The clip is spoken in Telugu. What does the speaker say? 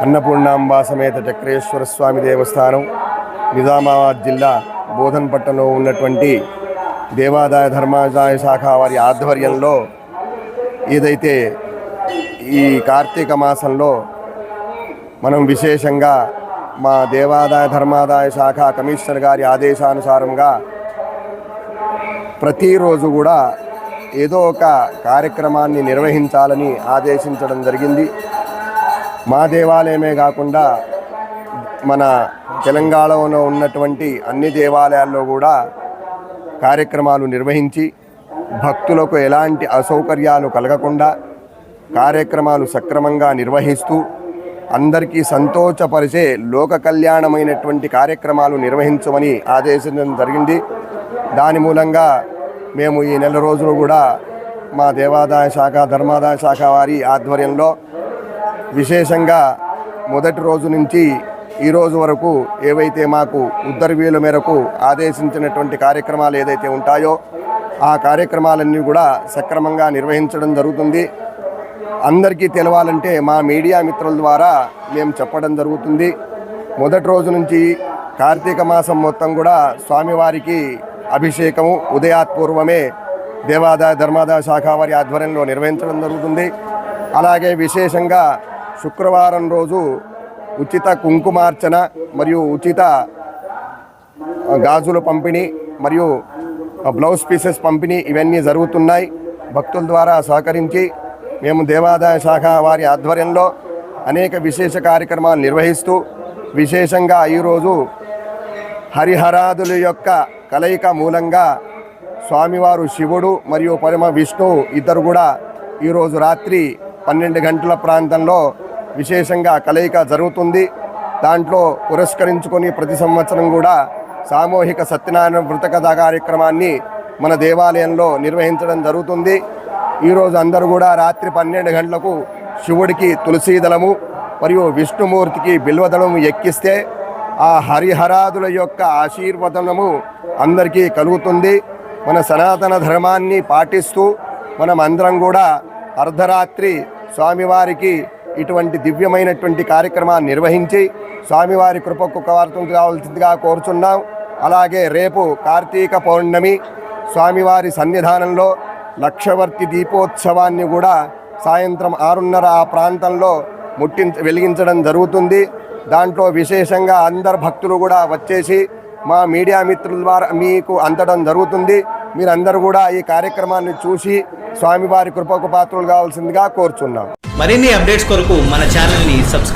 అన్నపూర్ణాంబ సమేత చక్రేశ్వర స్వామి దేవస్థానం నిజామాబాద్ జిల్లా బోధన్పట్టణంలో ఉన్నటువంటి దేవాదాయ ధర్మాదాయ శాఖ వారి ఆధ్వర్యంలో ఏదైతే ఈ కార్తీక మాసంలో మనం విశేషంగా మా దేవాదాయ ధర్మాదాయ శాఖ కమిషనర్ గారి ఆదేశానుసారంగా ప్రతిరోజు కూడా ఏదో ఒక కార్యక్రమాన్ని నిర్వహించాలని ఆదేశించడం జరిగింది. మా దేవాలయమే కాకుండా మన తెలంగాణలో ఉన్నటువంటి అన్ని దేవాలయాల్లో కూడా కార్యక్రమాలు నిర్వహించి భక్తులకు ఎలాంటి అసౌకర్యాలు కలగకుండా కార్యక్రమాలు సక్రమంగా నిర్వహిస్తూ అందరికీ సంతోషపరిచే లోక కళ్యాణమైనటువంటి కార్యక్రమాలు నిర్వహించమని ఆదేశించడం జరిగింది. దాని మూలంగా మేము ఈ నెల రోజులు కూడా మా దేవాదాయ శాఖ ధర్మాదాయ శాఖ వారి ఆధ్వర్యంలో విశేషంగా మొదటి రోజు నుంచి ఈ రోజు వరకు ఏవైతే మాకు ఉత్తర్వుల మేరకు ఆదేశించినటువంటి కార్యక్రమాలు ఏదైతే ఉంటాయో ఆ కార్యక్రమాలన్నీ కూడా సక్రమంగా నిర్వహించడం జరుగుతుంది. అందరికీ తెలవాలంటే మా మీడియా మిత్రుల ద్వారా మేము చెప్పడం జరుగుతుంది. మొదటి రోజు నుంచి కార్తీక మాసం మొత్తం కూడా స్వామివారికి అభిషేకము ఉదయాత్పూర్వమే దేవాదాయ ధర్మాదాయ శాఖ వారి ఆధ్వర్యంలో నిర్వహించడం జరుగుతుంది. అలాగే విశేషంగా శుక్రవారం రోజు ఉచిత కుంకుమార్చన మరియు ఉచిత గాజుల పంపిణీ మరియు బ్లౌజ్ పీసెస్ పంపిణీ ఇవన్నీ జరుగుతున్నాయి. భక్తుల ద్వారా సహకరించి మేము దేవాదాయ శాఖ వారి ఆధ్వర్యంలో అనేక విశేష కార్యక్రమాలు నిర్వహిస్తూ విశేషంగా ఈరోజు హరిహరాదుల యొక్క కలయిక మూలంగా స్వామివారు శివుడు మరియు పరమ విష్ణువు ఇద్దరు కూడా ఈరోజు రాత్రి 12 గంటల ప్రాంతంలో విశేషంగా కలయిక జరుగుతుంది. దాంట్లో పురస్కరించుకొని ప్రతి సంవత్సరం కూడా సామూహిక సత్యనారాయణ వ్రత కథా కార్యక్రమాన్ని మన దేవాలయంలో నిర్వహించడం జరుగుతుంది. ఈరోజు అందరూ కూడా రాత్రి 12 గంటలకు శివుడికి తులసీదళము మరియు విష్ణుమూర్తికి బిల్వదళము ఎక్కిస్తే ఆ హరిహరాదుల యొక్క ఆశీర్వదనము అందరికీ కలుగుతుంది. మన సనాతన ధర్మాన్ని పాటిస్తూ మనం అందరం కూడా అర్ధరాత్రి స్వామివారికి ఇటువంటి దివ్యమైనటువంటి కార్యక్రమాన్ని నిర్వహించి స్వామివారి కృపకు కావాల్సిందిగా కోరుచున్నాం. అలాగే రేపు కార్తీక పౌర్ణమి స్వామివారి సన్నిధానంలో లక్షవర్తి దీపోత్సవాన్ని కూడా సాయంత్రం 6:30 ఆ ప్రాంతంలో వెలిగించడం జరుగుతుంది. దాంట్లో విశేషంగా అందరు భక్తులు కూడా వచ్చేసి మా మీడియా మిత్రుల ద్వారా మీకు అందడం జరుగుతుంది. మీరందరూ కూడా ఈ కార్యక్రమాన్ని చూసి స్వామివారి కృపకు పాత్రలు కావాల్సిందిగా కోరుచున్నాం. మరిన్ని అప్డేట్స్ కొరకు మన ఛానల్ని సబ్స్క్రైబ్